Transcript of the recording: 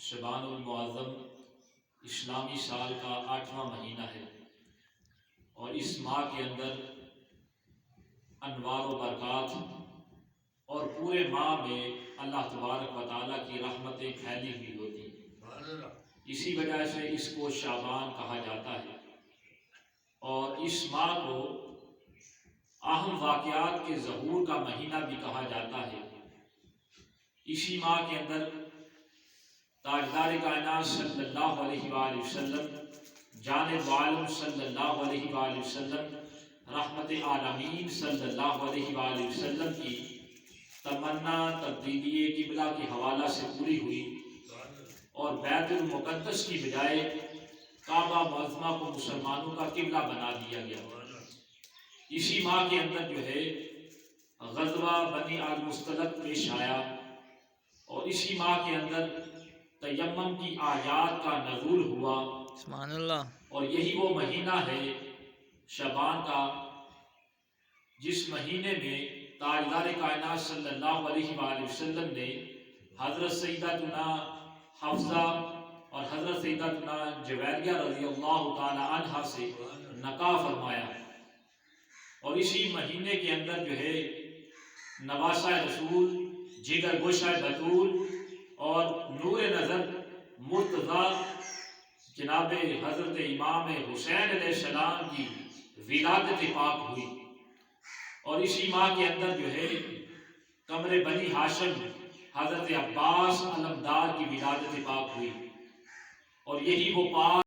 شعبان المعظم اسلامی سال کا 8واں مہینہ ہے، اور اس ماہ کے اندر انوار و برکات اور پورے ماہ میں اللہ تبارک و تعالیٰ کی رحمتیں پھیلی ہوئی ہوتی ہیں۔ اسی وجہ سے اس کو شعبان کہا جاتا ہے، اور اس ماہ کو اہم واقعات کے ظہور کا مہینہ بھی کہا جاتا ہے۔ اسی ماہ کے اندر تاجدار کائنات صلی اللہ علیہ وآلہ وسلم، جانب عالم صلی اللہ علیہ وآلہ وسلم، رحمت عالمین صلی اللہ علیہ وآلہ وسلم کی تمنا تبدیلی قبلہ کے حوالہ سے پوری ہوئی، اور بیت المقدس کی بجائے کعبہ معظمہ کو مسلمانوں کا قبلہ بنا دیا گیا۔ اسی ماہ کے اندر جو ہے غزوہ بنی المصطلق پیش آیا، اور اسی ماہ کے اندر تیمم کی آیات کا نزول ہوا، سبحان اللہ۔ اور یہی وہ مہینہ ہے شعبان کا جس مہینے میں تاجدار کائنات صلی اللہ علیہ وآلہ وسلم نے حضرت سیدتنا حفصہ اور حضرت سیدتنا جویریہ رضی اللہ تعالی عنہ سے نکاح فرمایا، اور اسی مہینے کے اندر جو ہے نواسہ رسول، جگر گوشہ بطول اور نور نظر مرتضیٰ جناب حضرت امام حسین علیہ السلام کی ولادت پاک ہوئی، اور اسی ماہ کے اندر جو ہے قمر بنی ہاشم حضرت عباس علمدار کی ولادت پاک ہوئی، اور یہی وہ پاک